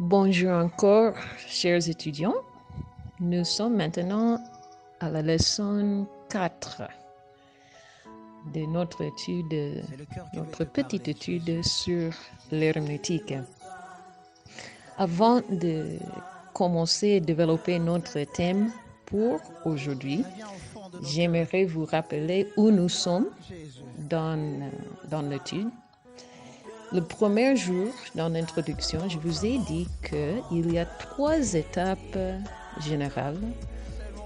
Bonjour encore, chers étudiants. Nous sommes maintenant à la leçon 4 de notre petite étude sur l'herméneutique. Avant de commencer à développer notre thème pour aujourd'hui, j'aimerais vous rappeler où nous sommes dans l'étude. Le premier jour, dans l'introduction, je vous ai dit qu'il y a 3 étapes générales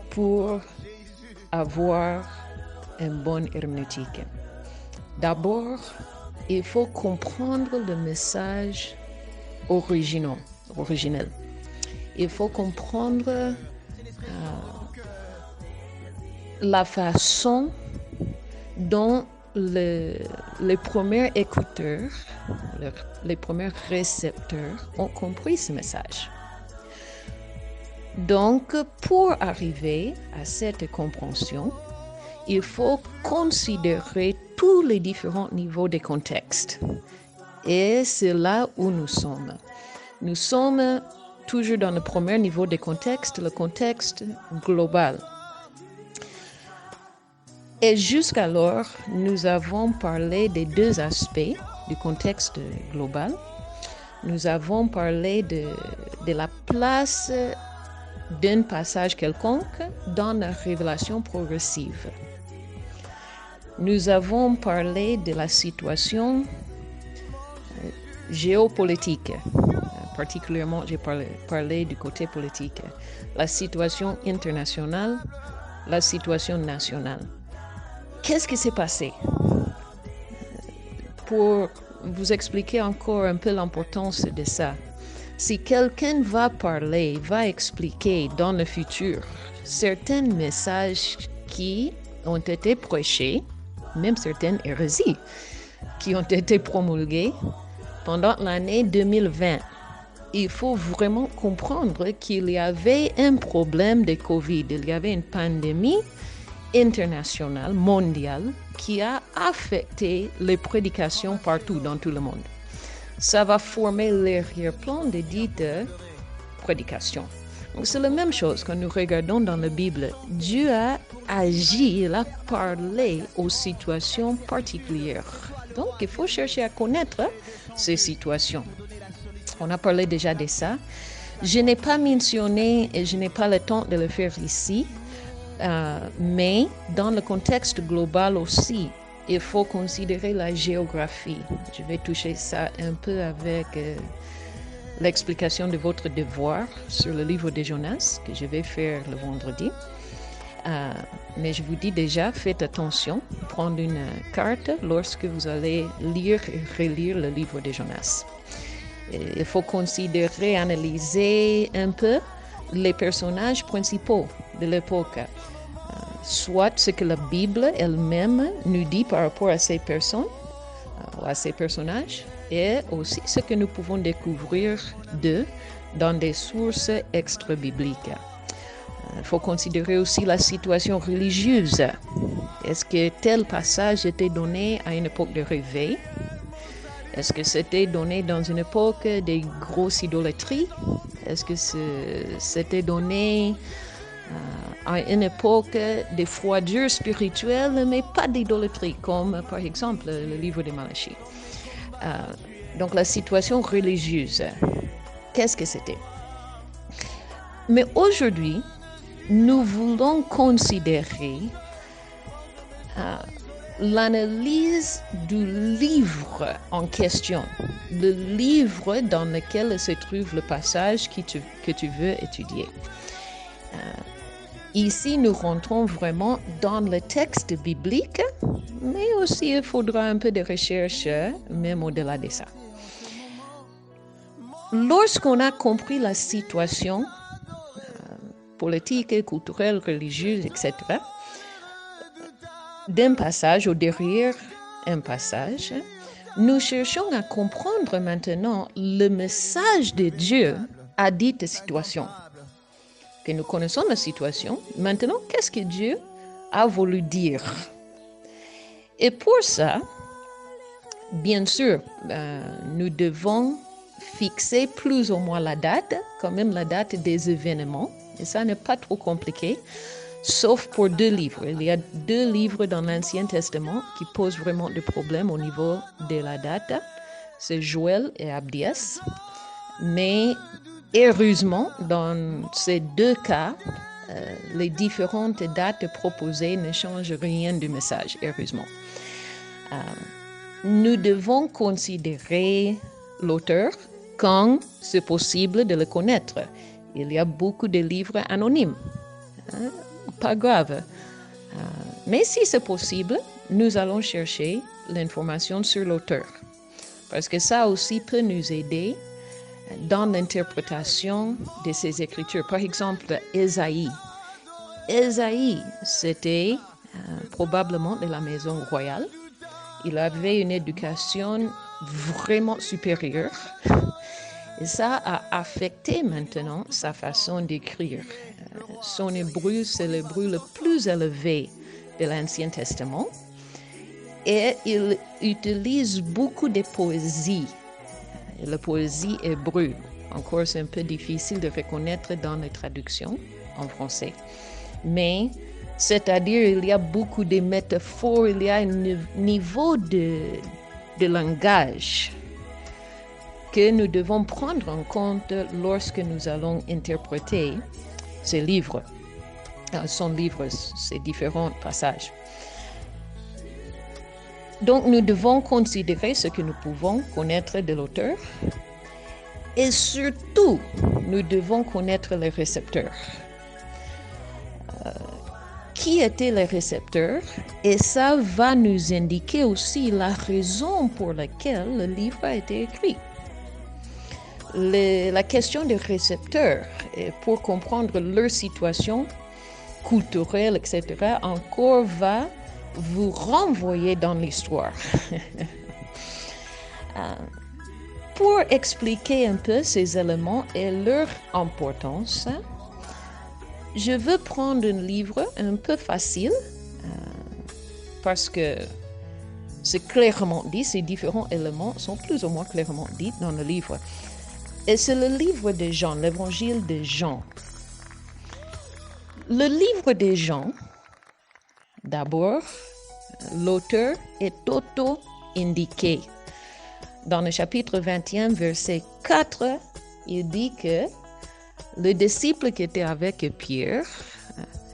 pour avoir une bonne herméneutique. D'abord, il faut comprendre le message originel. Il faut comprendre la façon dont les premiers écouteurs, les premiers récepteurs ont compris ce message. Donc, pour arriver à cette compréhension, il faut considérer tous les différents niveaux de contexte. Et c'est là où nous sommes. Nous sommes toujours dans le premier niveau de contexte, le contexte global. Et jusqu'alors, nous avons parlé des 2 aspects du contexte global. Nous avons parlé de la place d'un passage quelconque dans la révélation progressive. Nous avons parlé de la situation géopolitique. Particulièrement, j'ai parlé du côté politique. La situation internationale, la situation nationale. Qu'est-ce qui s'est passé? Pour vous expliquer encore un peu l'importance de ça, si quelqu'un va expliquer dans le futur certains messages qui ont été prêchés, même certaines hérésies qui ont été promulguées pendant l'année 2020, il faut vraiment comprendre qu'il y avait un problème de COVID, il y avait une pandémie internationale, mondiale, qui a affecté les prédications partout dans tout le monde. Ça va former l'arrière-plan de dites prédications. Donc c'est la même chose quand nous regardons dans la Bible. Dieu a agi, il a parlé aux situations particulières. Donc il faut chercher à connaître ces situations. On a parlé déjà de ça. Je n'ai pas mentionné et je n'ai pas le temps de le faire ici. Mais dans le contexte global aussi, il faut considérer la géographie. Je vais toucher ça un peu avec l'explication de votre devoir sur le livre de Jonas que je vais faire le vendredi. Mais je vous dis déjà, faites attention, prendre une carte lorsque vous allez lire et relire le livre de Jonas. Il faut considérer, analyser un peu les personnages principaux de l'époque, soit ce que la Bible elle-même nous dit par rapport à ces personnes, à ces personnages, et aussi ce que nous pouvons découvrir d'eux dans des sources extra-bibliques. Il faut considérer aussi la situation religieuse. Est-ce que tel passage était donné à une époque de réveil? Est-ce que c'était donné dans une époque de grosse idolâtrie? Est-ce que c'était donné à une époque de froidure spirituelle, mais pas d'idolâtrie, comme par exemple le livre de Malachie? Donc la situation religieuse, qu'est-ce que c'était? Mais aujourd'hui, nous voulons considérer l'analyse du livre en question, le livre dans lequel se trouve le passage que tu veux étudier. Ici, nous rentrons vraiment dans le texte biblique, mais aussi il faudra un peu de recherche, même au-delà de ça. Lorsqu'on a compris la situation politique, culturelle, religieuse, etc., d'un passage ou derrière un passage, nous cherchons à comprendre maintenant le message de Dieu à dite situation. Que nous connaissons la situation, maintenant, qu'est-ce que Dieu a voulu dire? Et pour ça, bien sûr, nous devons fixer plus ou moins la date, quand même la date des événements. Et ça n'est pas trop compliqué, sauf pour 2 livres. Il y a 2 livres dans l'Ancien Testament qui posent vraiment des problèmes au niveau de la date. C'est Joël et Abdias. Mais heureusement, dans ces 2 cas, les différentes dates proposées ne changent rien du message, heureusement. Nous devons considérer l'auteur quand c'est possible de le connaître. Il y a beaucoup de livres anonymes. Pas grave. Mais si c'est possible, nous allons chercher l'information sur l'auteur. Parce que ça aussi peut nous aider dans l'interprétation de ces écritures. Par exemple, Ésaïe. Ésaïe, c'était probablement de la maison royale. Il avait une éducation vraiment supérieure. Et ça a affecté maintenant sa façon d'écrire. Son hébreu, c'est l'hébreu le plus élevé de l'Ancien Testament. Et il utilise beaucoup de poésie. La poésie hébreu. Encore, c'est un peu difficile de reconnaître dans les traductions en français. Mais, c'est-à-dire, il y a beaucoup de métaphores, il y a un niveau de langage que nous devons prendre en compte lorsque nous allons interpréter ces livres. Son livre, ces différents passages. Donc, nous devons considérer ce que nous pouvons connaître de l'auteur et surtout, nous devons connaître les récepteurs. Qui étaient les récepteurs? Et ça va nous indiquer aussi la raison pour laquelle le livre a été écrit. La question des récepteurs, pour comprendre leur situation culturelle, etc., encore va vous renvoyer dans l'histoire. Pour expliquer un peu ces éléments et leur importance, je veux prendre un livre un peu facile parce que c'est clairement dit, ces différents éléments sont plus ou moins clairement dits dans le livre. Et c'est le livre de Jean, l'évangile de Jean. Le livre de Jean, d'abord, l'auteur est auto-indiqué. Dans le chapitre 21, verset 4, il dit que le disciple qui était avec Pierre,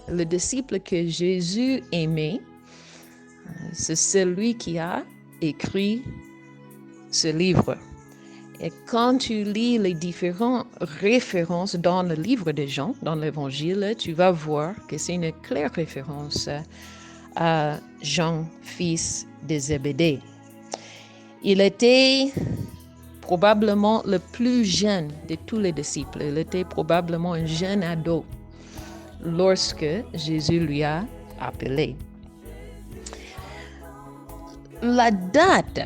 le disciple que Jésus aimait, c'est celui qui a écrit ce livre. Et quand tu lis les différentes références dans le livre de Jean, dans l'Évangile, tu vas voir que c'est une claire référence à Jean, fils de Zébédée. Il était probablement le plus jeune de tous les disciples. Il était probablement un jeune ado lorsque Jésus lui a appelé. La date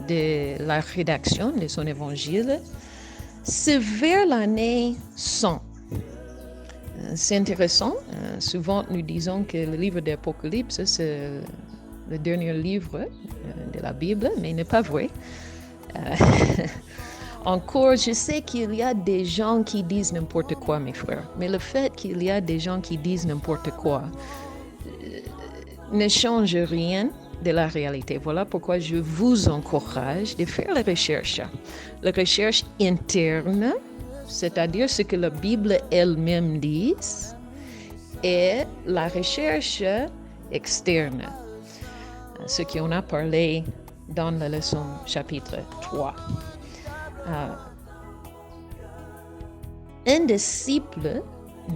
de la rédaction de son évangile, c'est vers l'année 100. C'est intéressant. Souvent, nous disons que le livre d'Apocalypse, c'est le dernier livre de la Bible, mais il n'est pas vrai. Encore, je sais qu'il y a des gens qui disent n'importe quoi, mes frères, mais le fait qu'il y a des gens qui disent n'importe quoi ne change rien de la réalité. Voilà pourquoi je vous encourage de faire la recherche interne, c'est-à-dire ce que la Bible elle-même dit, et la recherche externe, ce qu'on a parlé dans la leçon chapitre 3. Un disciple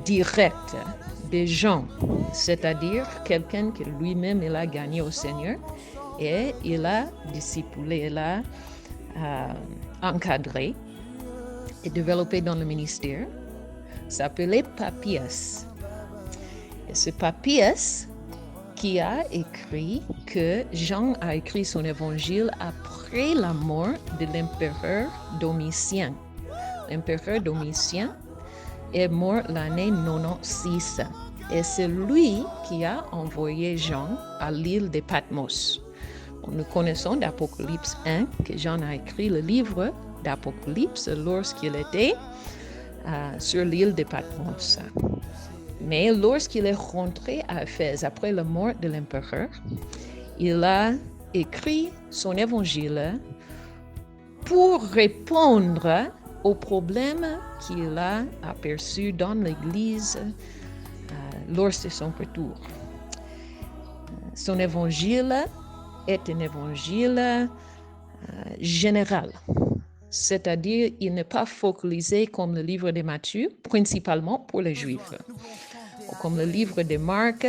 direct de Jean, c'est-à-dire quelqu'un que lui-même il a gagné au Seigneur et il a disciplé, il a encadré et développé dans le ministère, s'appelait Papias. Et c'est Papias qui a écrit que Jean a écrit son évangile après la mort de l'empereur Domitien. L'empereur Domitien est mort l'année 96 et c'est lui qui a envoyé Jean à l'île de Patmos Nous connaissons d'Apocalypse 1 que Jean a écrit le livre d'Apocalypse lorsqu'il était sur l'île de Patmos. Mais lorsqu'il est rentré à Éphèse après la mort de l'empereur, il a écrit son évangile pour répondre aux problèmes qu'il a aperçus dans l'Église lors de son retour. Son évangile est un évangile général, c'est-à-dire il n'est pas focalisé comme le livre de Matthieu, principalement pour les Juifs, ou comme le livre de Marc,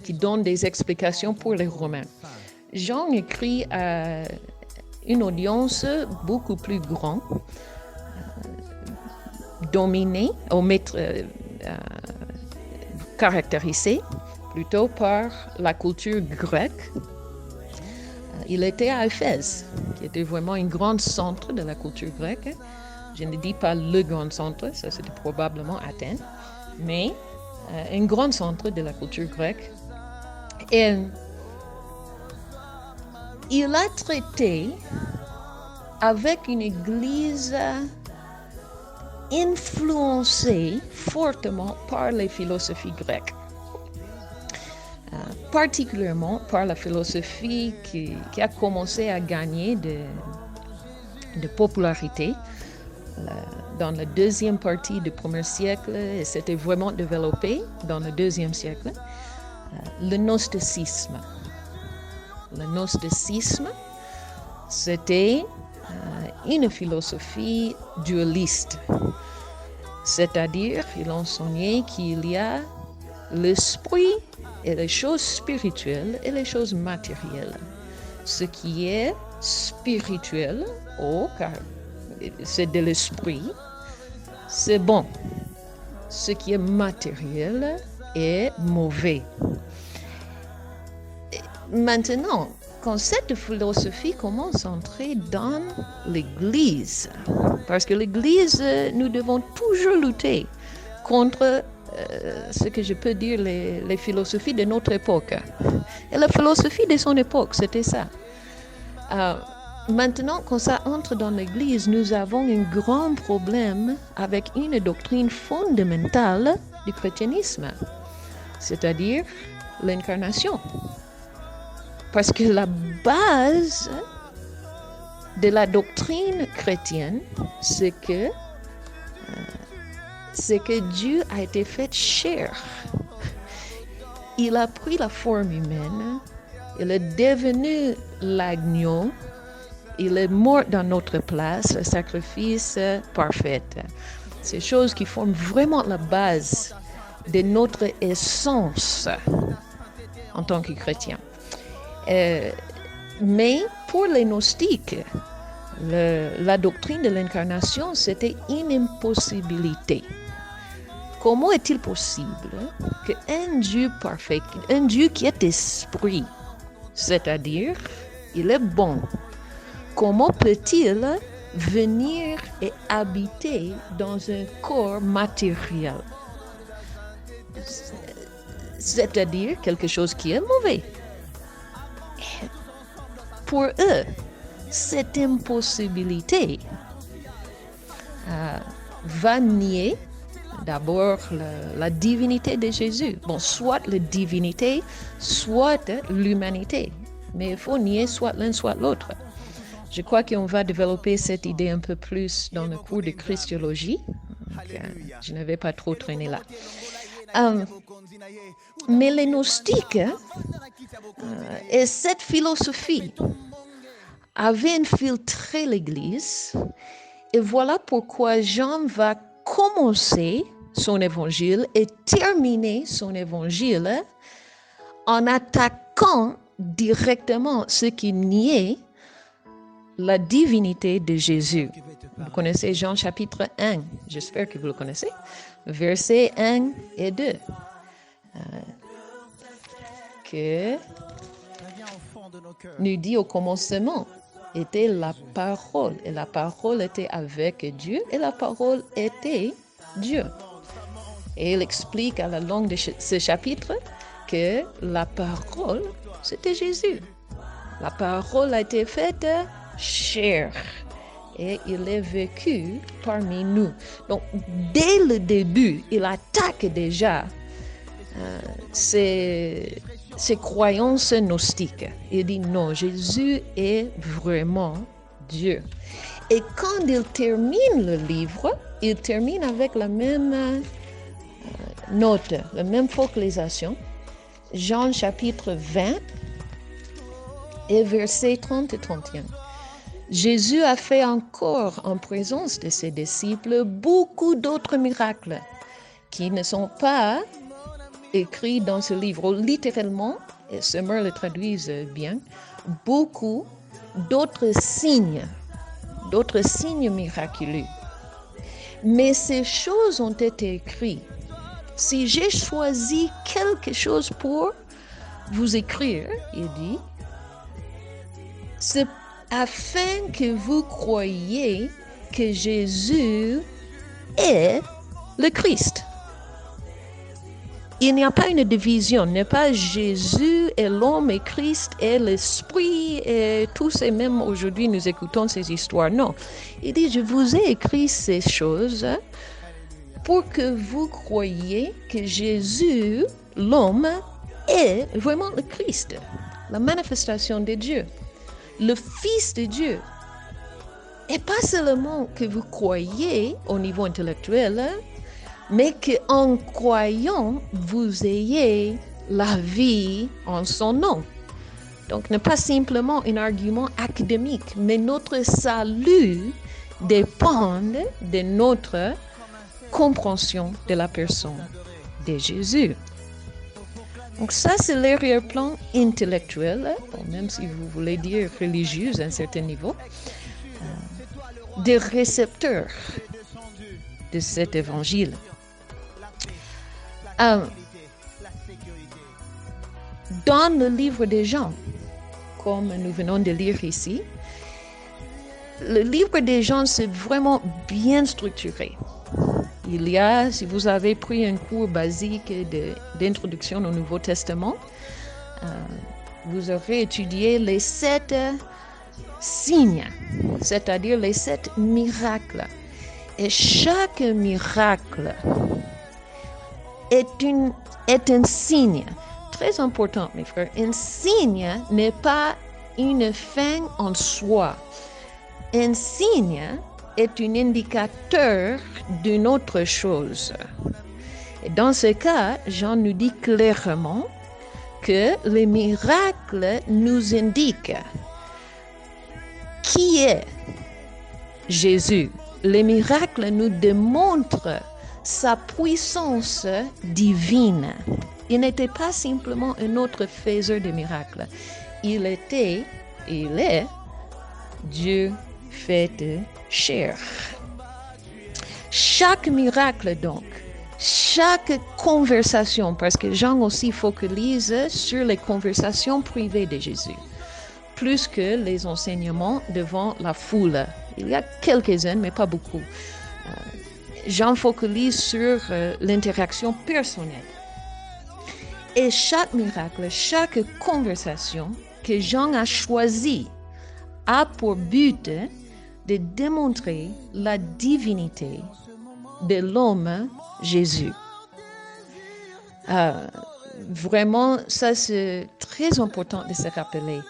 qui donne des explications pour les Romains. Jean écrit à une audience beaucoup plus grande, dominée, caractérisée plutôt par la culture grecque. Il était à Éphèse, qui était vraiment un grand centre de la culture grecque. Je ne dis pas le grand centre, ça c'était probablement Athènes, mais un grand centre de la culture grecque. Et il a traité avec une église influencée fortement par les philosophies grecques. Particulièrement par la philosophie qui a commencé à gagner de popularité dans la deuxième partie du premier siècle et s'était vraiment développé dans le deuxième siècle, le gnosticisme. Le gnosticisme, c'était une philosophie dualiste, c'est-à-dire il enseignait qu'il y a l'esprit et les choses spirituelles et les choses matérielles. Ce qui est spirituel, car c'est de l'esprit, c'est bon. Ce qui est matériel est mauvais. Maintenant, quand cette philosophie commence à entrer dans l'Église, parce que l'Église, nous devons toujours lutter contre ce que je peux dire les philosophies de notre époque. Et la philosophie de son époque, c'était ça. Maintenant, quand ça entre dans l'Église, nous avons un grand problème avec une doctrine fondamentale du chrétianisme, c'est-à-dire l'incarnation. Parce que la base de la doctrine chrétienne, c'est que Dieu a été fait chair. Il a pris la forme humaine, il est devenu l'agneau, il est mort dans notre place, le sacrifice parfait. Ces choses qui forment vraiment la base de notre essence en tant que chrétien. Mais pour les gnostiques, la doctrine de l'incarnation, c'était une impossibilité. Comment est-il possible qu'un Dieu parfait, un Dieu qui est esprit, c'est-à-dire il est bon, comment peut-il venir et habiter dans un corps matériel, c'est-à-dire quelque chose qui est mauvais? Pour eux, cette impossibilité va nier d'abord la divinité de Jésus. Bon, soit la divinité, soit l'humanité. Mais il faut nier soit l'un, soit l'autre. Je crois qu'on va développer cette idée un peu plus dans le cours de Christologie. Donc, je ne vais pas trop traîner là. Mais les gnostiques et cette philosophie avaient infiltré l'Église. Et voilà pourquoi Jean va commencer son évangile et terminer son évangile en attaquant directement ce qui niait la divinité de Jésus. Vous connaissez Jean chapitre 1, j'espère que vous le connaissez, versets 1 et 2. Que nous dit au commencement était la parole, et la parole était avec Dieu, et la parole était Dieu. Et il explique à la longue de ce chapitre que la parole, c'était Jésus. La parole a été faite chair et il est vécu parmi nous. Donc, dès le début, il attaque déjà ces croyances gnostiques. Il dit non, Jésus est vraiment Dieu. Et quand il termine le livre, il termine avec la même note, la même focalisation. Jean chapitre 20 et versets 30 et 31. Jésus a fait encore en présence de ses disciples beaucoup d'autres miracles qui ne sont pas écrits dans ce livre. Littéralement, et Summer le traduise bien, beaucoup d'autres signes miraculeux. Mais ces choses ont été écrites. Si j'ai choisi quelque chose pour vous écrire, il dit, c'est afin que vous croyiez que Jésus est le Christ. Il n'y a pas une division, n'est pas Jésus et l'homme et Christ et l'esprit et tous ces mêmes aujourd'hui nous écoutons ces histoires. Non, il dit je vous ai écrit ces choses pour que vous croyiez que Jésus, l'homme, est vraiment le Christ, la manifestation de Dieu, le Fils de Dieu. Et pas seulement que vous croyez au niveau intellectuel, mais qu'en croyant, vous ayez la vie en son nom. Donc, ce n'est pas simplement un argument académique, mais notre salut dépend de notre compréhension de la personne de Jésus. Donc ça, c'est l'arrière-plan intellectuel, même si vous voulez dire religieux à un certain niveau, des récepteurs de cet évangile. Dans le livre des Jean, comme nous venons de lire ici, le livre des Jean, c'est vraiment bien structuré. Il y a, si vous avez pris un cours basique d'introduction au Nouveau Testament, vous aurez étudié les 7 signes, c'est-à-dire les 7 miracles. Et chaque miracle est un signe. Très important, mes frères. Un signe n'est pas une fin en soi. Un signe est un indicateur d'une autre chose. Et dans ce cas, Jean nous dit clairement que les miracles nous indiquent qui est Jésus. Les miracles nous démontrent sa puissance divine. Il n'était pas simplement un autre faiseur de miracles. Il était, il est Dieu fait chair. Chaque miracle donc, chaque conversation, parce que Jean aussi focalise sur les conversations privées de Jésus, plus que les enseignements devant la foule. Il y a quelques-uns, mais pas beaucoup. Jean focalise sur l'interaction personnelle. Et chaque miracle, chaque conversation que Jean a choisi a pour but de démontrer la divinité de l'homme Jésus. Vraiment, ça c'est très important de se rappeler.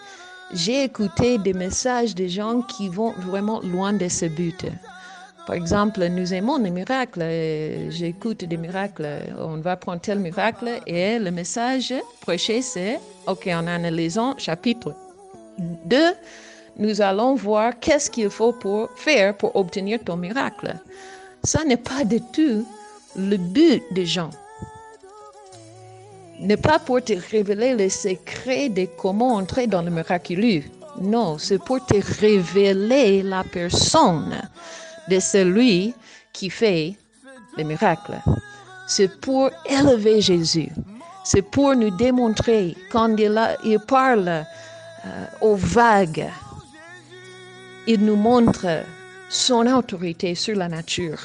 J'ai écouté des messages de gens qui vont vraiment loin de ce but. Par exemple, nous aimons les miracles. J'écoute des miracles. On va prendre tel miracle et le message prêché, c'est OK, en analysant chapitre 2, nous allons voir qu'est-ce qu'il faut faire pour obtenir ton miracle. Ça n'est pas du tout le but des gens. N'est pas pour te révéler les secrets de comment entrer dans le miraculeux. Non, c'est pour te révéler la personne de celui qui fait les miracles. C'est pour élever Jésus. C'est pour nous démontrer quand il parle aux vagues, il nous montre son autorité sur la nature.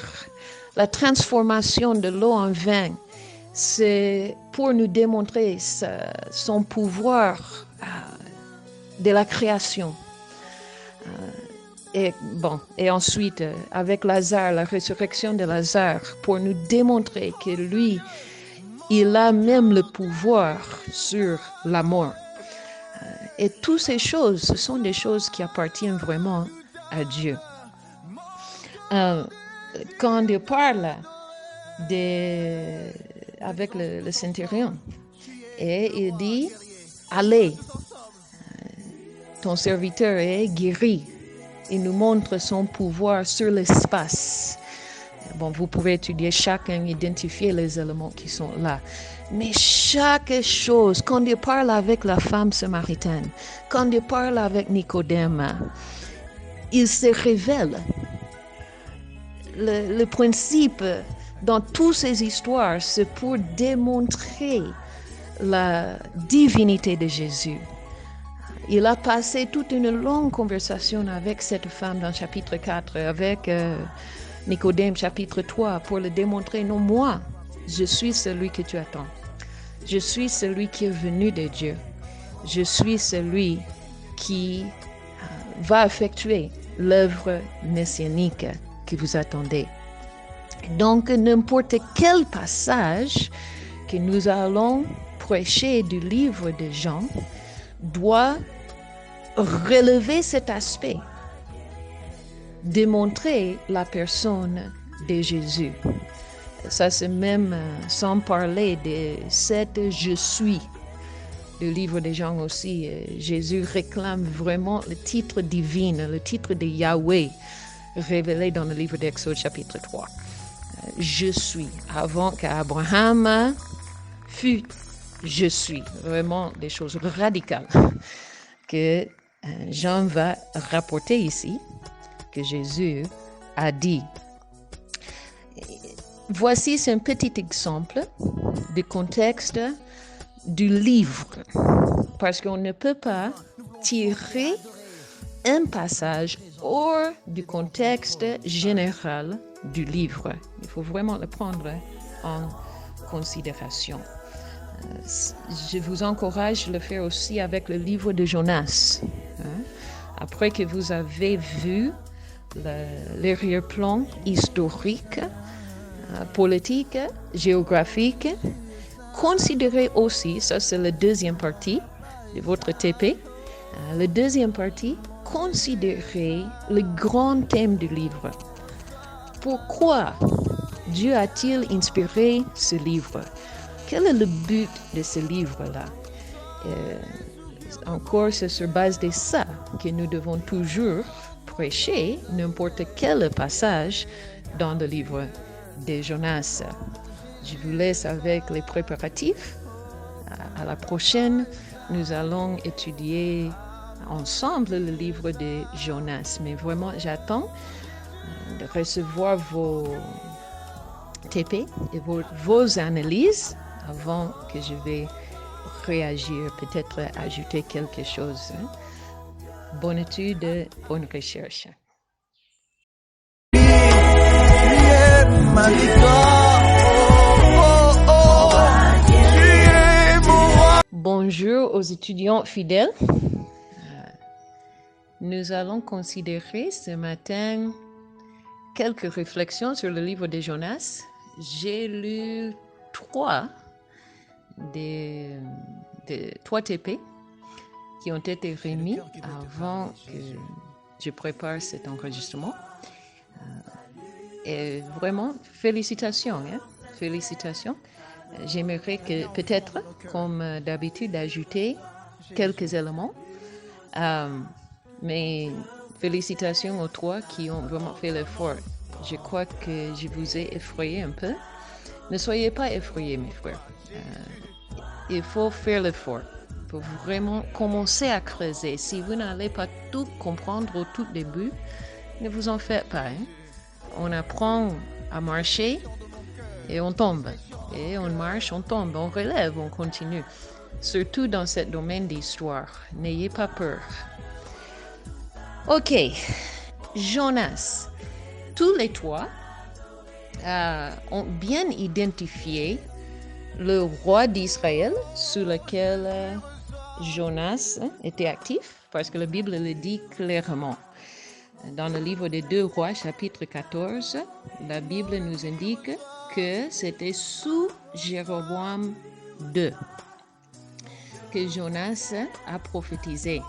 La transformation de l'eau en vin, c'est pour nous démontrer son pouvoir de la création. Et ensuite, avec Lazare, la résurrection de Lazare, pour nous démontrer que lui, il a même le pouvoir sur la mort. Et toutes ces choses, ce sont des choses qui appartiennent vraiment à Dieu. Quand il parle avec le centurion, et il dit, allez, ton serviteur est guéri. Il nous montre son pouvoir sur l'espace. Vous pouvez étudier chacun, identifier les éléments qui sont là. Mais chaque chose, quand il parle avec la femme samaritaine, quand il parle avec Nicodème, il se révèle. Le principe dans toutes ces histoires, c'est pour démontrer la divinité de Jésus. Il a passé toute une longue conversation avec cette femme dans chapitre 4, avec Nicodème chapitre 3, pour le démontrer, non, moi, je suis celui que tu attends. Je suis celui qui est venu de Dieu. Je suis celui qui va effectuer l'œuvre messianique que vous attendez. Donc, n'importe quel passage que nous allons prêcher du livre de Jean doit relever cet aspect, démontrer la personne de Jésus. Ça, c'est même sans parler de cette « je suis ». Le livre de Jean aussi, Jésus réclame vraiment le titre divin, le titre de Yahweh, révélé dans le livre d'Exode chapitre 3. Je suis, avant qu'Abraham fût, je suis. Vraiment des choses radicales que Jean va rapporter ici, que Jésus a dit. Voici un petit exemple du contexte du livre, parce qu'on ne peut pas tirer un passage hors du contexte général du livre. Il faut vraiment le prendre en considération. Je vous encourage à le faire aussi avec le livre de Jonas. Après que vous avez vu l'arrière-plan historique, politique, géographique, considérez aussi, ça c'est la deuxième partie de votre TP, la deuxième partie, considérez le grand thème du livre. Pourquoi Dieu a-t-il inspiré ce livre? Quel est le but de ce livre-là? Encore, c'est sur base de ça que nous devons toujours prêcher n'importe quel passage dans le livre de Jonas. Je vous laisse avec les préparatifs. À la prochaine, nous allons étudier ensemble le livre de Jonas. Mais vraiment, j'attends de recevoir vos TP et vos analyses avant que je vais réagir, peut-être ajouter quelque chose. Bonne étude, bonne recherche. Bonjour aux étudiants fidèles. Nous allons considérer ce matin quelques réflexions sur le livre de Jonas. J'ai lu trois TP qui ont été remis avant que je prépare cet enregistrement. Et vraiment, félicitations. Félicitations. J'aimerais que peut-être, comme d'habitude, ajouter quelques éléments. Mais félicitations aux trois qui ont vraiment fait l'effort. Je crois que je vous ai effrayé un peu. Ne soyez pas effrayés, mes frères. Il faut faire l'effort. Il faut vraiment commencer à creuser. Si vous n'allez pas tout comprendre au tout début, ne vous en faites pas. On apprend à marcher et on tombe. Et on marche, on tombe, on relève, on continue. Surtout dans ce domaine d'histoire. N'ayez pas peur. Ok, Jonas. Tous les trois ont bien identifié le roi d'Israël sous lequel Jonas était actif parce que la Bible le dit clairement. Dans le livre des 2 Rois, chapitre 14, la Bible nous indique que c'était sous Jéroboam II que Jonas a prophétisé.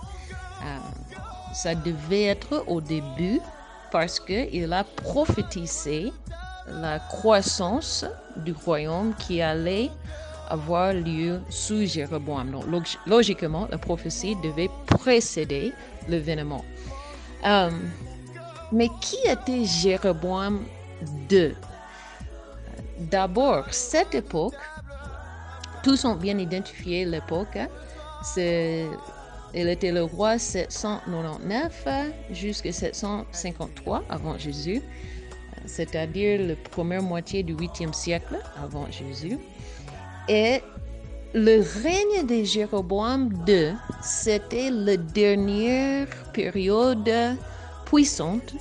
Ça devait être au début parce qu'il a prophétisé la croissance du royaume qui allait avoir lieu sous Jéroboam. Donc, logiquement, la prophétie devait précéder l'événement. Mais qui était Jéroboam II? D'abord, cette époque, tous ont bien identifié l'époque. Il était le roi 799 jusqu'à 753 avant Jésus, c'est-à-dire la première moitié du 8e siècle avant Jésus. Et le règne de Jéroboam II, c'était la dernière période puissante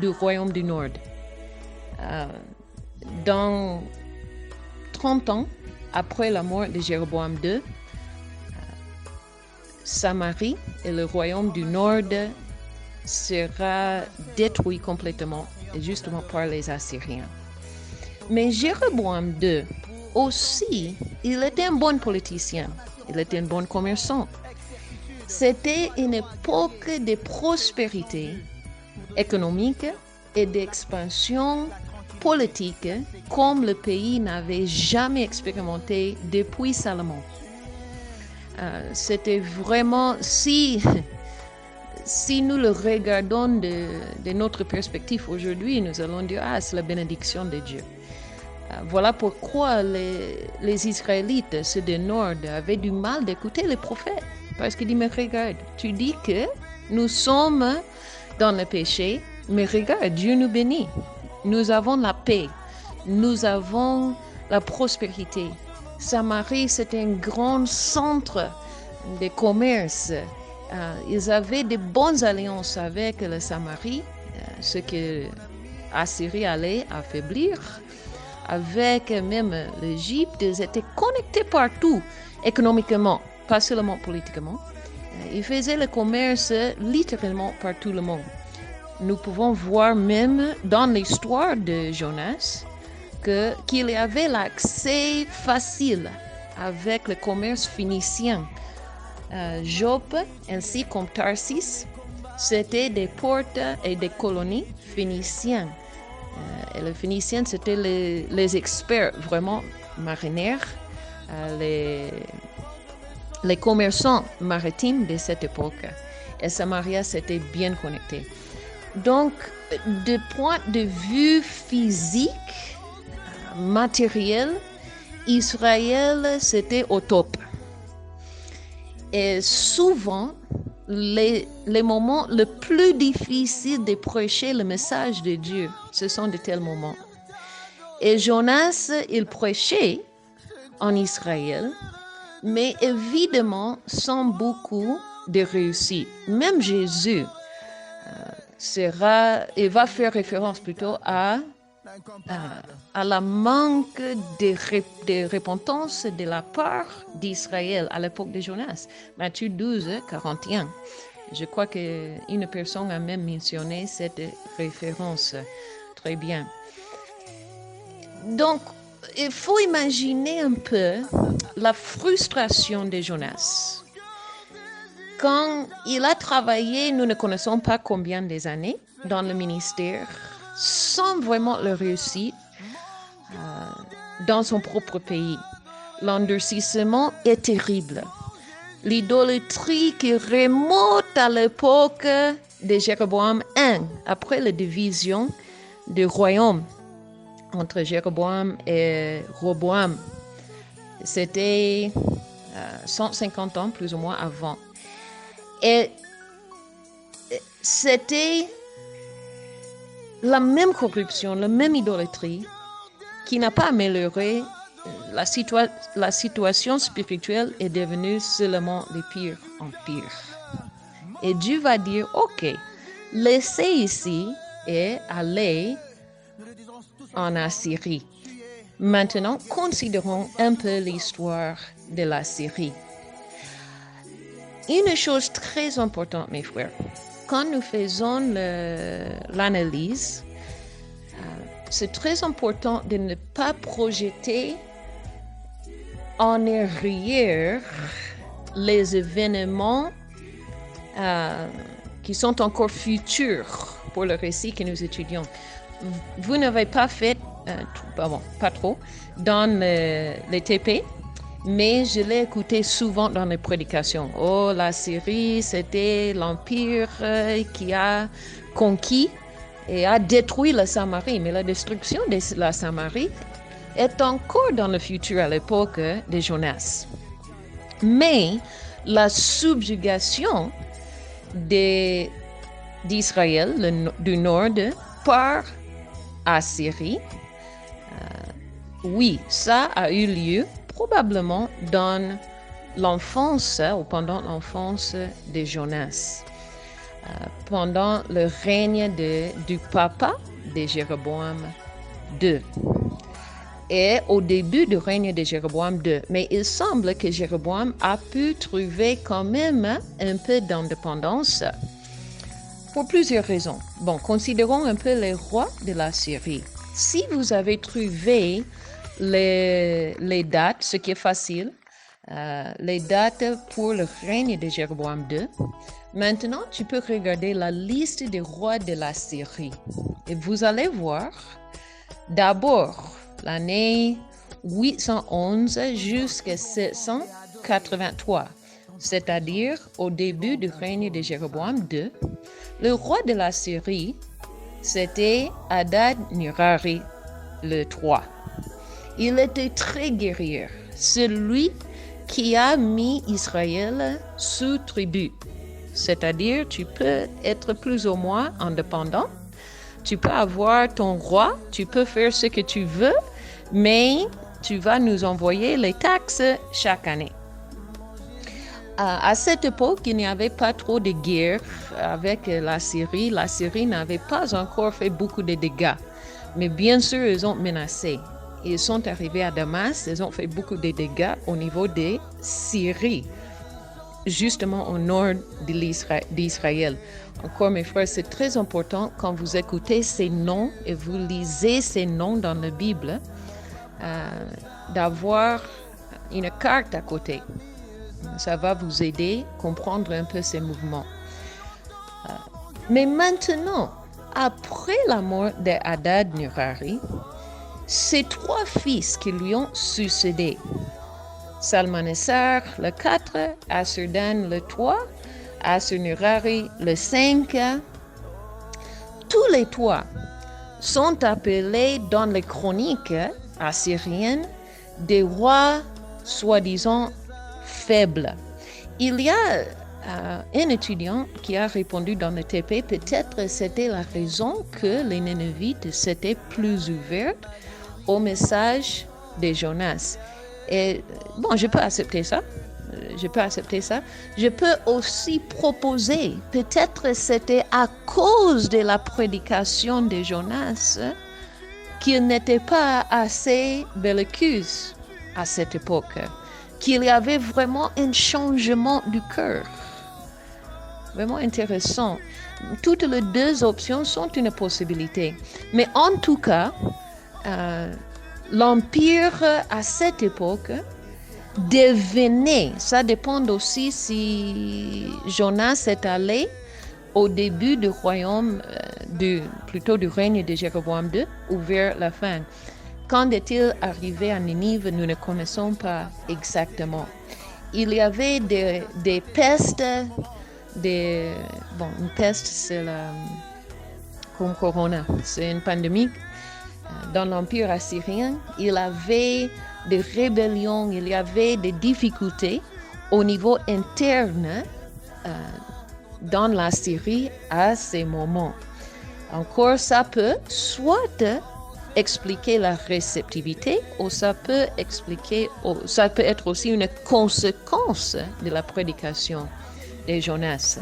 du royaume du Nord. Dans 30 ans après la mort de Jéroboam II, Samarie et le royaume du Nord sera détruit complètement, justement par les Assyriens. Mais Jéroboam II aussi, il était un bon politicien, il était un bon commerçant. C'était une époque de prospérité économique et d'expansion politique comme le pays n'avait jamais expérimenté depuis Salomon. C'était vraiment, si nous le regardons de notre perspective aujourd'hui, nous allons dire, c'est la bénédiction de Dieu. Voilà pourquoi les Israélites, ceux du Nord, avaient du mal d'écouter les prophètes. Parce qu'ils disent, mais regarde, tu dis que nous sommes dans le péché, mais regarde, Dieu nous bénit. Nous avons la paix, nous avons la prospérité. Samarie, c'était un grand centre de commerce. Ils avaient de bonnes alliances avec la Samarie, ce que Assyrie allait affaiblir. Avec même l'Égypte, ils étaient connectés partout, économiquement, pas seulement politiquement. Ils faisaient le commerce littéralement par tout le monde. Nous pouvons voir même dans l'histoire de Jonas qu'il y avait l'accès facile avec le commerce phénicien. Joppe ainsi comme Tarsis, c'était des portes et des colonies phéniciennes. Et les Phéniciens, c'était les experts vraiment mariniers, les commerçants maritimes de cette époque. Et Samaria s'était bien connecté. Donc, de point de vue physique, matériel, Israël, c'était au top. Et souvent, les moments les plus difficiles de prêcher le message de Dieu, ce sont de tels moments. Et Jonas, il prêchait en Israël, mais évidemment sans beaucoup de réussite. Même Jésus il va faire référence plutôt à la manque de repentance de la part d'Israël à l'époque de Jonas. Matthieu 12, 41. Je crois qu'une personne a même mentionné cette référence. Très bien. Donc, il faut imaginer un peu la frustration de Jonas. Quand il a travaillé, nous ne connaissons pas combien des années, dans le ministère, sans vraiment le réussir dans son propre pays. L'endurcissement est terrible. L'idolâtrie qui remonte à l'époque de Jéroboam I, après la division du royaume entre Jéroboam et Roboam. C'était 150 ans plus ou moins avant. Et c'était la même corruption, la même idolâtrie qui n'a pas amélioré. La situation spirituelle est devenue seulement de pire en pire. Et Dieu va dire, OK, laissez ici et allez en Assyrie. Maintenant, considérons un peu l'histoire de la Syrie. une chose très importante, mes frères, quand nous faisons l'analyse, c'est très important de ne pas projeter en arrière les événements qui sont encore futurs pour le récit que nous étudions. Vous n'avez pas fait, pas trop, dans les TP, mais je l'ai écouté souvent dans les prédications. Oh, la Syrie, c'était l'Empire qui a conquis et a détruit la Samarie. Mais la destruction de la Samarie est encore dans le futur à l'époque de Jonas. Mais la subjugation d'Israël, du nord, par Assyrie, oui, ça a eu lieu probablement dans l'enfance ou pendant l'enfance de Jonas, pendant le règne du papa de Jéroboam II. Et au début du règne de Jéroboam II. Mais il semble que Jéroboam a pu trouver quand même un peu d'indépendance pour plusieurs raisons. Bon, considérons un peu les rois de la Syrie. Si vous avez trouvé les dates, ce qui est facile, les dates pour le règne de Jéroboam II, maintenant tu peux regarder la liste des rois de la Syrie. Et vous allez voir d'abord l'année 811 jusqu'à 783, c'est-à-dire au début du règne de Jéroboam II. Le roi de la Syrie, c'était Hadad-Nirari le III. Il était très guerrier, celui qui a mis Israël sous tribu. C'est-à-dire, tu peux être plus ou moins indépendant, tu peux avoir ton roi, tu peux faire ce que tu veux, mais tu vas nous envoyer les taxes chaque année. À cette époque, il n'y avait pas trop de guerre avec la Syrie. La Syrie n'avait pas encore fait beaucoup de dégâts, mais bien sûr, ils ont menacé. Ils sont arrivés à Damas, ils ont fait beaucoup de dégâts au niveau de Syrie, justement au nord d'Israël. Encore, mes frères, c'est très important quand vous écoutez ces noms et vous lisez ces noms dans la Bible, d'avoir une carte à côté. Ça va vous aider à comprendre un peu ces mouvements. Mais maintenant, après la mort de Hadad-Nirari, ses trois fils qui lui ont succédé, Salmanessar le 4, Assur-Dan le 3, Assur-Nirari le 5, tous les trois sont appelés dans les chroniques assyriennes des rois soi-disant faibles. Il y a un étudiant qui a répondu dans le TP, peut-être c'était la raison que les Nénévites s'étaient plus ouverts au message de Jonas. Et bon, je peux accepter ça. Je peux aussi proposer, peut-être c'était à cause de la prédication de Jonas qu'il n'était pas assez belliqueux à cette époque, qu'il y avait vraiment un changement du cœur. Vraiment intéressant. Toutes les deux options sont une possibilité. Mais en tout cas, l'Empire à cette époque devenait, ça dépend aussi si Jonas est allé au début du royaume, plutôt du règne de Jéroboam II, ou vers la fin. Quand est-il arrivé à Ninive, nous ne connaissons pas exactement. Il y avait des pestes, une peste, c'est comme Corona, c'est une pandémie. Dans l'Empire assyrien, il y avait des rébellions, il y avait des difficultés au niveau interne dans la Syrie à ces moments. Encore, ça peut soit expliquer la réceptivité ou ça peut être aussi une conséquence de la prédication de Jonas.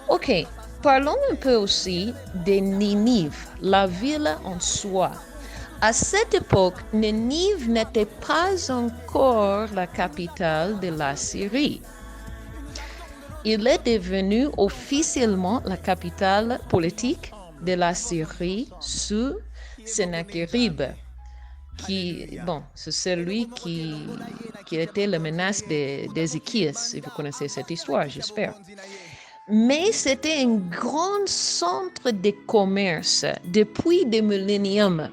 Ok. Parlons un peu aussi de Ninive, la ville en soi. À cette époque, Ninive n'était pas encore la capitale de la Syrie. il est devenu officiellement la capitale politique de la Syrie sous Sennacherib, c'est celui qui était la menace d'Ézéchias, si vous connaissez cette histoire, j'espère. Mais c'était un grand centre de commerce depuis des milléniums,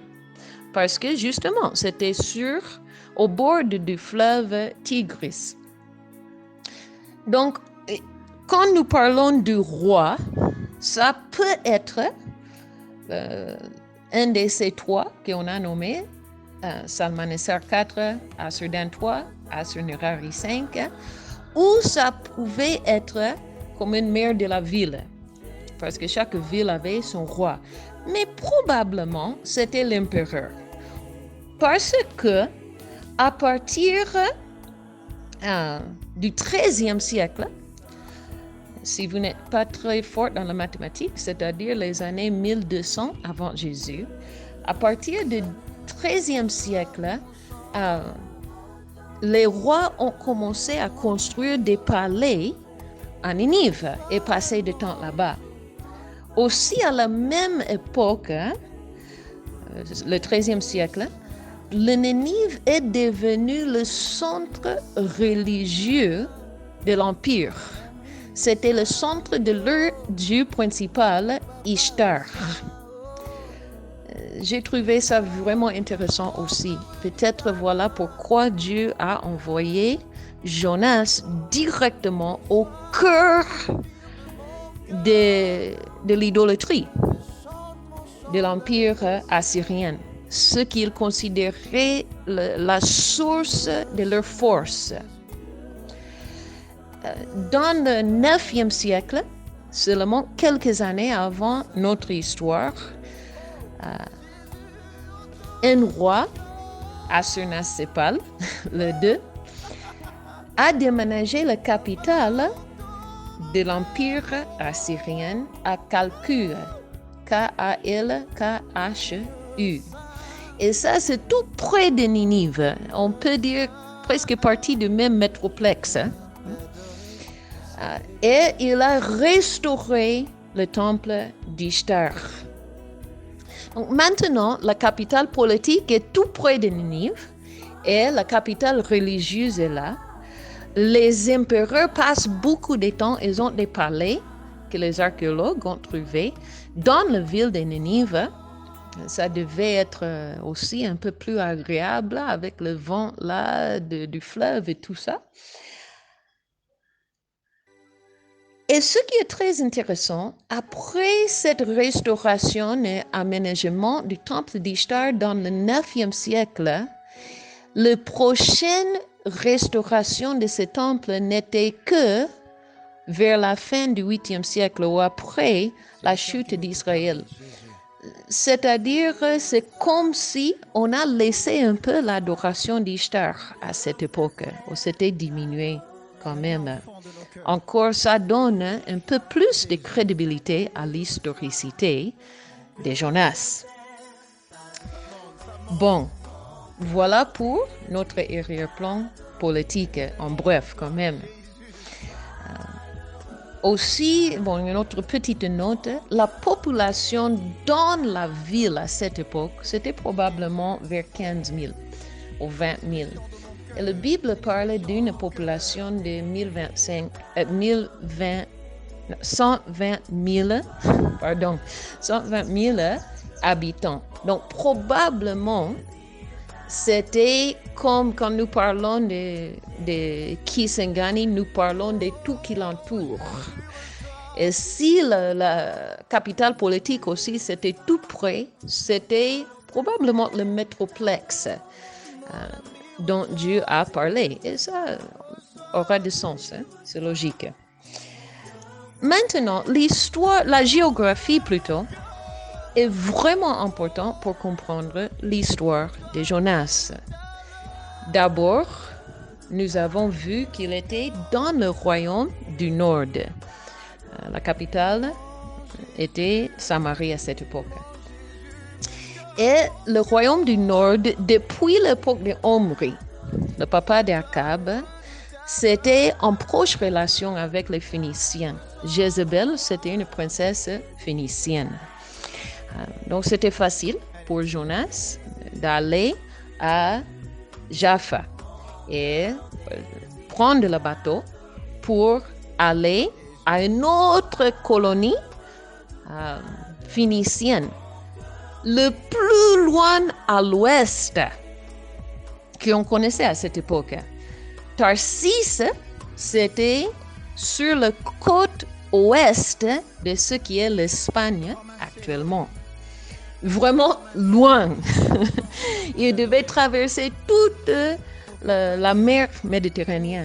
parce que justement, c'était au bord du fleuve Tigris. Donc, quand nous parlons du roi, ça peut être un de ces trois qu'on a nommés, Salmaneser IV, Assur-Dan III, Assur-Nirari V, ou ça pouvait être comme une maire de la ville, parce que chaque ville avait son roi. Mais probablement, c'était l'empereur. Parce que, à partir du XIIIe siècle, si vous n'êtes pas très fort dans la mathématique, c'est-à-dire les années 1200 avant Jésus, à partir du XIIIe siècle, les rois ont commencé à construire des palais à Ninive et passer du temps là-bas. Aussi, à la même époque, le XIIIe siècle, le Ninive est devenu le centre religieux de l'Empire. C'était le centre de leur dieu principal, Ishtar. J'ai trouvé ça vraiment intéressant aussi. Peut-être voilà pourquoi Dieu a envoyé Jonas directement au cœur de l'idolâtrie de l'Empire assyrien, ce qu'il considérait la source de leur force. Dans le 9e siècle, seulement quelques années avant notre histoire, un roi, Assur-Nassepal, le II, a déménagé la capitale de l'Empire assyrien à Kalkhu, Kalkhu. Et ça, c'est tout près de Ninive. On peut dire presque partie du même métroplexe. Et il a restauré le temple d'Ishtar. Donc maintenant, la capitale politique est tout près de Ninive et la capitale religieuse est là. Les empereurs passent beaucoup de temps, ils ont des palais que les archéologues ont trouvés dans la ville de Ninive. Ça devait être aussi un peu plus agréable avec le vent là du fleuve et tout ça. Et ce qui est très intéressant, après cette restauration et aménagement du temple d'Ishtar dans le 9e siècle, la prochaine restauration de ce temple n'était que vers la fin du 8e siècle ou après la chute d'Israël. C'est-à-dire, c'est comme si on a laissé un peu l'adoration d'Ishtar à cette époque, où c'était diminué quand même. Encore, ça donne un peu plus de crédibilité à l'historicité de Jonas. Bon, voilà pour notre arrière-plan politique, en bref quand même. Aussi, une autre petite note, la population dans la ville à cette époque, c'était probablement vers 15 000 ou 20 000. Et la Bible parle d'une population de 120 000 habitants. Donc, probablement, c'était comme quand nous parlons de Kisangani, nous parlons de tout qui l'entoure. Et si la capitale politique aussi, c'était tout près, c'était probablement le métroplexe dont Dieu a parlé. Et ça aura du sens, c'est logique. Maintenant, la géographie plutôt, est vraiment important pour comprendre l'histoire de Jonas. D'abord, nous avons vu qu'il était dans le royaume du Nord. La capitale était Samarie à cette époque. Et le royaume du Nord, depuis l'époque de Omri, le papa d'Akab, c'était en proche relation avec les Phéniciens. Jézabel, c'était une princesse phénicienne. Donc, c'était facile pour Jonas d'aller à Jaffa et prendre le bateau pour aller à une autre colonie phénicienne, le plus loin à l'ouest qu'on connaissait à cette époque. Tarsis, c'était sur la côte ouest de ce qui est l'Espagne actuellement. Vraiment loin. Il devait traverser toute la mer Méditerranée.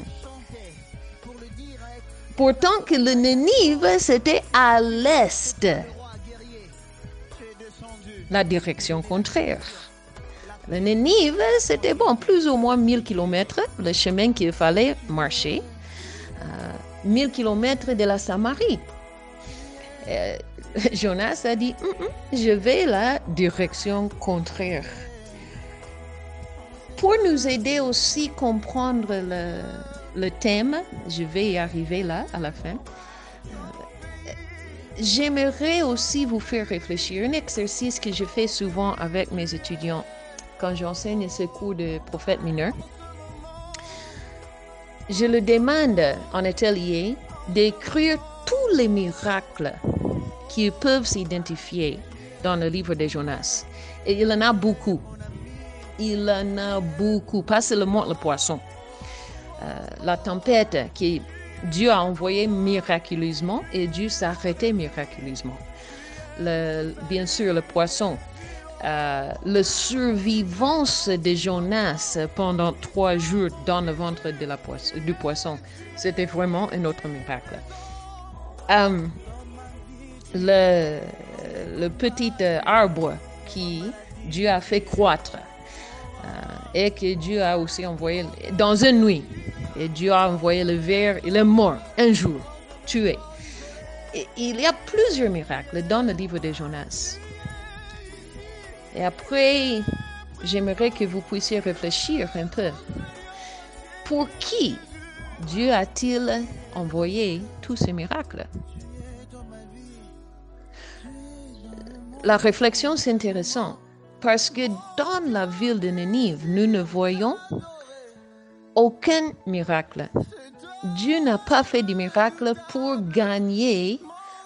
Pourtant que le Nénive, c'était à l'est. La direction contraire. Le Nénive, c'était plus ou moins 1000 km, le chemin qu'il fallait marcher. 1000 km de la Samarie. Jonas a dit, je vais la direction contraire. Pour nous aider aussi à comprendre le thème, je vais y arriver là, à la fin. J'aimerais aussi vous faire réfléchir. Un exercice que je fais souvent avec mes étudiants quand j'enseigne ce cours de prophète mineur. Je leur demande en atelier d'écrire tous les miracles qui peuvent s'identifier dans le livre de Jonas. Et il en a beaucoup. Il en a beaucoup, pas seulement le poisson. La tempête que Dieu a envoyée miraculeusement et Dieu s'est arrêté miraculeusement. Bien sûr, le poisson. La survivance de Jonas pendant 3 jours dans le ventre du poisson, c'était vraiment un autre miracle. Le petit arbre qui Dieu a fait croître et que Dieu a aussi envoyé dans une nuit. Et Dieu a envoyé le ver, il est mort un jour, tué. Et il y a plusieurs miracles dans le livre de Jonas. Et après, j'aimerais que vous puissiez réfléchir un peu. Pour qui Dieu a-t-il envoyé tous ces miracles? La réflexion, c'est intéressant parce que dans la ville de Nénive, nous ne voyons aucun miracle. Dieu n'a pas fait de miracle pour gagner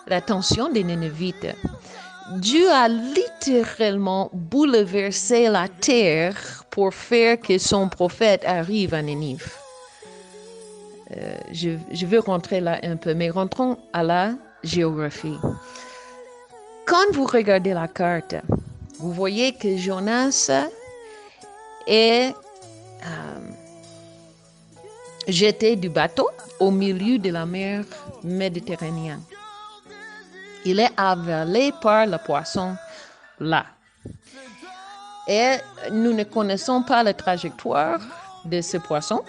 l'attention des Nénévites. Dieu a littéralement bouleversé la terre pour faire que son prophète arrive à Nénive. Je veux rentrer là un peu, mais rentrons à la géographie. Quand vous regardez la carte, vous voyez que Jonas est jeté du bateau au milieu de la mer Méditerranéenne. Il est avalé par le poisson là. Et nous ne connaissons pas la trajectoire de ce poisson.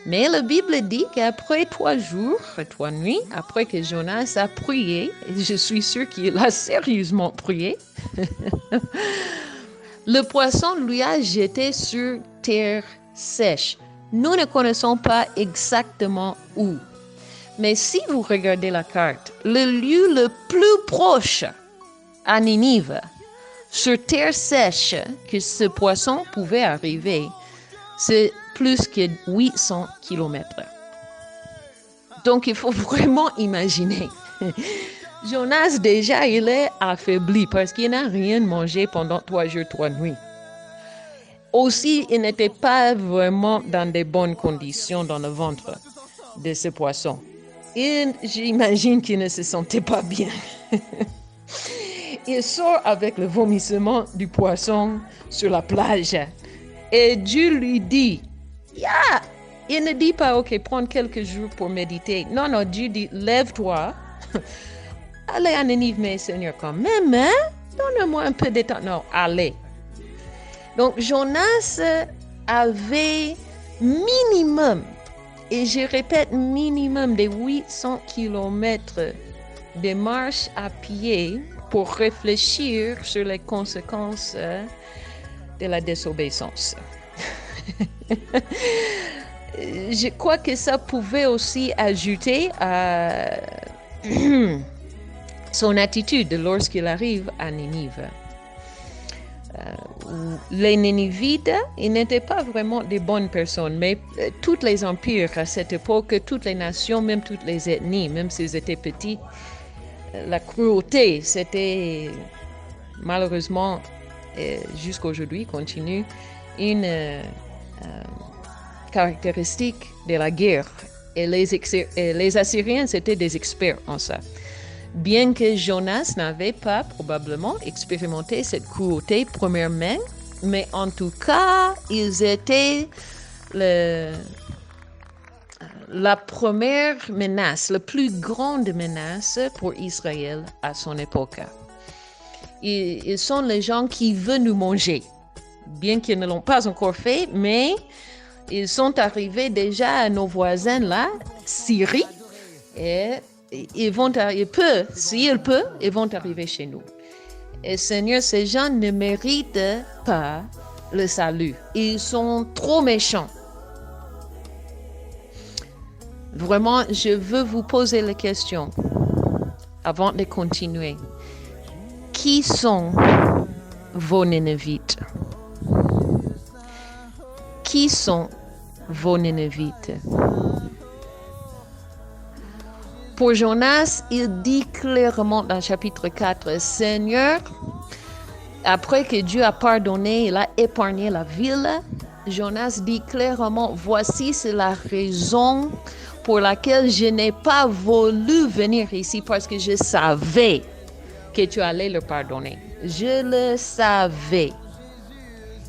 Mais la Bible dit qu'après 3 jours et 3 nuits, après que Jonas a prié, et je suis sûre qu'il a sérieusement prié, le poisson lui a jeté sur terre sèche. Nous ne connaissons pas exactement où. Mais si vous regardez la carte, le lieu le plus proche à Ninive, sur terre sèche, que ce poisson pouvait arriver, c'est plus que 800 kilomètres. Donc, il faut vraiment imaginer. Jonas, déjà, il est affaibli parce qu'il n'a rien mangé pendant 3 jours, 3 nuits. Aussi, il n'était pas vraiment dans de bonnes conditions dans le ventre de ce poisson. Et j'imagine qu'il ne se sentait pas bien. Il sort avec le vomissement du poisson sur la plage. Et Dieu lui dit, il ne dit pas, OK, prends quelques jours pour méditer. Non, Dieu dit, lève-toi. Allez à Nénive, mais Seigneur, quand même, hein? Donne-moi un peu de temps. Non, allez. Donc, Jonas avait minimum, et je répète, minimum de 800 kilomètres de marche à pied pour réfléchir sur les conséquences de la désobéissance. je crois que ça pouvait aussi ajouter à son attitude lorsqu'il arrive à Ninive. Les Ninivites, ils n'étaient pas vraiment des bonnes personnes, mais tous les empires à cette époque, toutes les nations, même toutes les ethnies, même s'ils étaient petits, la cruauté, c'était malheureusement, jusqu'à aujourd'hui, continue une caractéristique de la guerre. Et les Assyriens, c'était des experts en ça. Bien que Jonas n'avait pas probablement expérimenté cette cruauté premièrement, mais en tout cas, ils étaient la première menace, la plus grande menace pour Israël à son époque. Ils sont les gens qui veulent nous manger, bien qu'ils ne l'ont pas encore fait, mais ils sont arrivés déjà à nos voisins là, Syrie, et ils vont arriver chez nous. Et Seigneur, ces gens ne méritent pas le salut. Ils sont trop méchants. Vraiment, je veux vous poser la question avant de continuer. Qui sont vos Nénévites? Qui sont vos Nénévites? Pour Jonas, il dit clairement dans chapitre 4, Seigneur, après que Dieu a pardonné, il a épargné la ville, Jonas dit clairement, voici c'est la raison pour laquelle je n'ai pas voulu venir ici parce que je savais que tu allais le pardonner. Je le savais.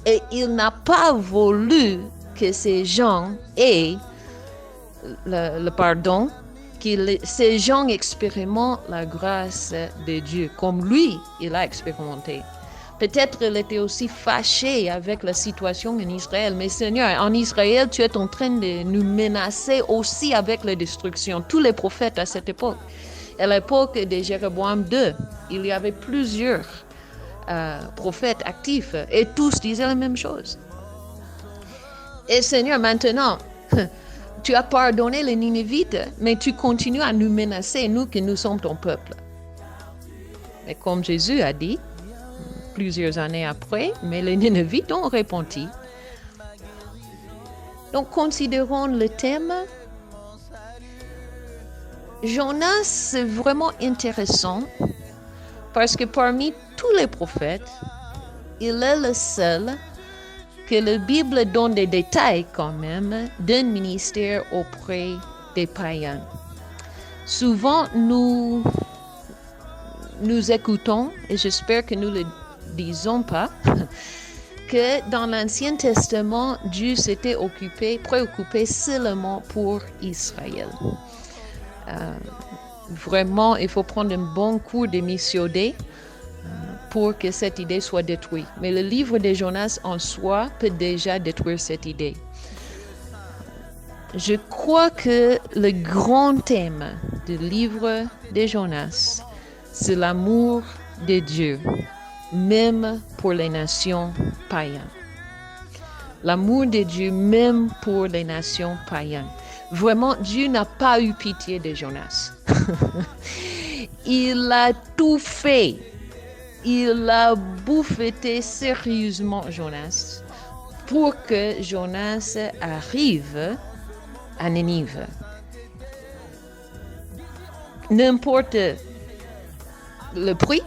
Et il n'a pas voulu que ces gens aient le pardon, que ces gens expérimentent la grâce de Dieu, comme lui, il a expérimenté. Peut-être il était aussi fâché avec la situation en Israël, mais Seigneur, en Israël, tu es en train de nous menacer aussi avec la destruction. Tous les prophètes à cette époque. À l'époque de Jéroboam II, il y avait plusieurs prophètes actifs et tous disaient la même chose. Et Seigneur, maintenant, tu as pardonné les Ninivites, mais tu continues à nous menacer, nous que nous sommes ton peuple. Et comme Jésus a dit, plusieurs années après, mais les Ninivites ont repenti. Donc, considérons le thème. Jonas, c'est vraiment intéressant parce que parmi tous les prophètes, il est le seul que la Bible donne des détails quand même d'un ministère auprès des païens. Souvent, nous écoutons, et j'espère que nous ne le disons pas, que dans l'Ancien Testament, Dieu s'était préoccupé seulement pour Israël. Vraiment, il faut prendre un bon cours de Missio Dei pour que cette idée soit détruite. Mais le livre de Jonas en soi peut déjà détruire cette idée. Je crois que le grand thème du livre de Jonas, c'est l'amour de Dieu, même pour les nations païennes. L'amour de Dieu, même pour les nations païennes. Vraiment, Dieu n'a pas eu pitié de Jonas. Il a tout fait. Il a bouffeté sérieusement Jonas pour que Jonas arrive à Ninive. N'importe le prix,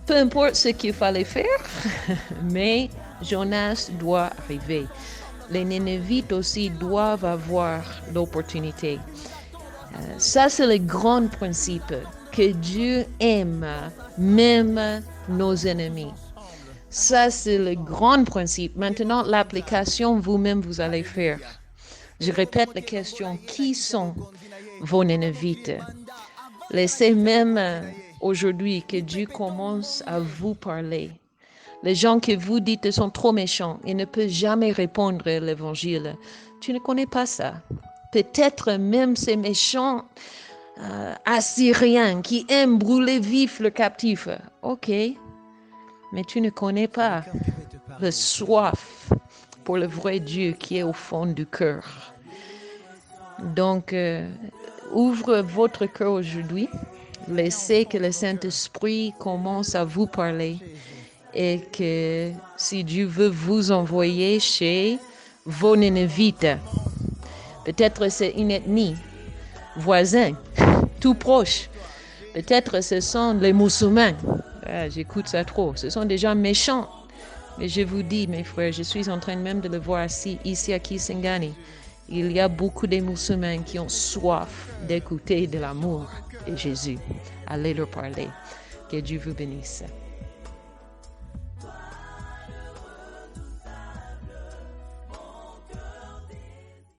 peu importe ce qu'il fallait faire, mais Jonas doit arriver. Les Nénévites aussi doivent avoir l'opportunité. Ça, c'est le grand principe, que Dieu aime même nos ennemis. Ça, c'est le grand principe. Maintenant, l'application, vous-même, vous allez faire. Je répète la question, qui sont vos Nénévites? Laissez même aujourd'hui que Dieu commence à vous parler. Les gens que vous dites sont trop méchants, ils ne peuvent jamais répondre à l'évangile. Tu ne connais pas ça. Peut-être même ces méchants Assyriens qui aiment brûler vif le captif. Ok, mais tu ne connais pas le soif pour le vrai Dieu qui est au fond du cœur. Donc, ouvre votre cœur aujourd'hui. Laissez que le Saint-Esprit commence à vous parler et que si Dieu veut vous envoyer chez vos Nénévites, peut-être c'est une ethnie voisine, tout proche. Peut-être ce sont les musulmans. J'écoute ça trop. Ce sont des gens méchants. Mais je vous dis, mes frères, je suis en train même de le voir ici à Kisangani. Il y a beaucoup de musulmans qui ont soif d'écouter de l'amour de Jésus. Allez leur parler. Que Dieu vous bénisse.